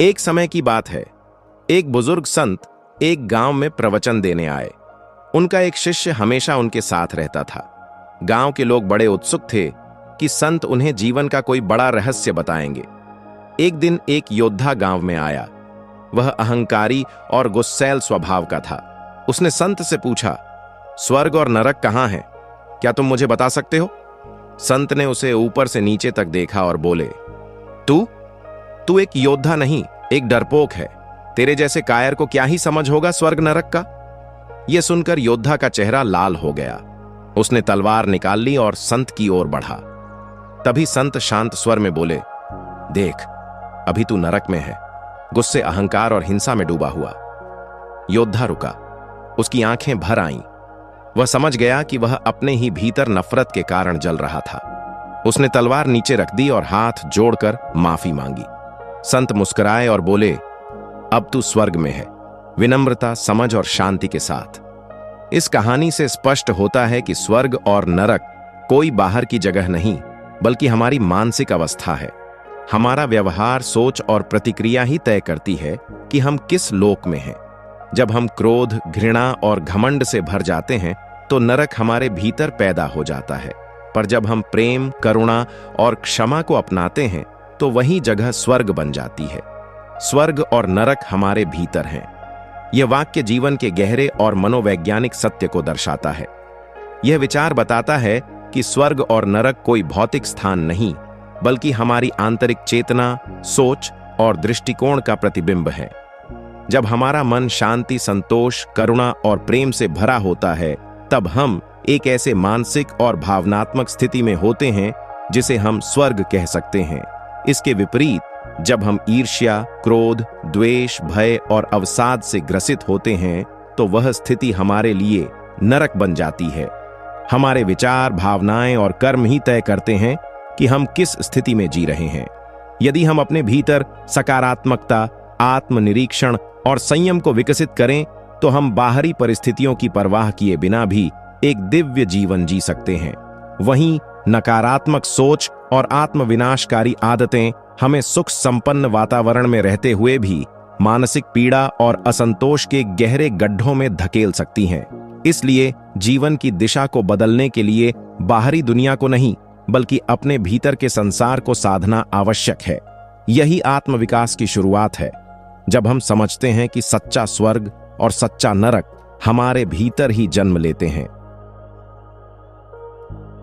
एक समय की बात है। एक बुजुर्ग संत एक गांव में प्रवचन देने आए। उनका एक शिष्य हमेशा उनके साथ रहता था। गांव के लोग बड़े उत्सुक थे कि संत उन्हें जीवन का कोई बड़ा रहस्य बताएंगे। एक दिन एक योद्धा गांव में आया। वह अहंकारी और गुस्सैल स्वभाव का था। उसने संत से पूछा, स्वर्ग और नरक कहां है? क्या तुम मुझे बता सकते हो? संत ने उसे ऊपर से नीचे तक देखा और बोले, तू एक योद्धा नहीं, एक डरपोक है। तेरे जैसे कायर को क्या ही समझ होगा स्वर्ग नरक का? यह सुनकर योद्धा का चेहरा लाल हो गया। उसने तलवार निकाल ली और संत की ओर बढ़ा। तभी संत शांत स्वर में बोले, देख, अभी तू नरक में है, गुस्से, अहंकार और हिंसा में डूबा हुआ। योद्धा रुका। उसकी आंखें भर आईं। वह समझ गया कि वह अपने ही भीतर नफरत के कारण जल रहा था। उसने तलवार नीचे रख दी और हाथ जोड़कर माफी मांगी। संत मुस्कुराए और बोले, अब तू स्वर्ग में है, विनम्रता, समझ और शांति के साथ। इस कहानी से स्पष्ट होता है कि स्वर्ग और नरक कोई बाहर की जगह नहीं, बल्कि हमारी मानसिक अवस्था है। हमारा व्यवहार, सोच और प्रतिक्रिया ही तय करती है कि हम किस लोक में हैं। जब हम क्रोध, घृणा और घमंड से भर जाते हैं तो नरक हमारे भीतर पैदा हो जाता है, पर जब हम प्रेम, करुणा और क्षमा को अपनाते हैं तो वही जगह स्वर्ग बन जाती है। स्वर्ग और नरक हमारे भीतर हैं। यह वाक्य जीवन के गहरे और मनोवैज्ञानिक सत्य को दर्शाता है। यह विचार बताता है कि स्वर्ग और नरक कोई भौतिक स्थान नहीं, बल्कि हमारी आंतरिक चेतना, सोच और दृष्टिकोण का प्रतिबिंब है। जब हमारा मन शांति, संतोष, करुणा और प्रेम से भरा होता है, तब हम एक ऐसे मानसिक और भावनात्मक स्थिति में होते हैं जिसे हम स्वर्ग कह सकते हैं। इसके विपरीत, जब हम ईर्ष्या, क्रोध, द्वेष, भय और अवसाद से ग्रसित होते हैं तो वह स्थिति हमारे लिए नरक बन जाती है। हमारे विचार, भावनाएं और कर्म ही तय करते हैं कि हम किस स्थिति में जी रहे हैं। यदि हम अपने भीतर सकारात्मकता, आत्मनिरीक्षण और संयम को विकसित करें तो हम बाहरी परिस्थितियों की परवाह किए बिना भी एक दिव्य जीवन जी सकते हैं। वहीं नकारात्मक सोच और आत्मविनाशकारी आदतें हमें सुख संपन्न वातावरण में रहते हुए भी मानसिक पीड़ा और असंतोष के गहरे गड्ढों में धकेल सकती हैं। इसलिए जीवन की दिशा को बदलने के लिए बाहरी दुनिया को नहीं, बल्कि अपने भीतर के संसार को साधना आवश्यक है। यही आत्मविकास की शुरुआत है। जब हम समझते हैं कि सच्चा स्वर्ग और सच्चा नरक हमारे भीतर ही जन्म लेते हैं,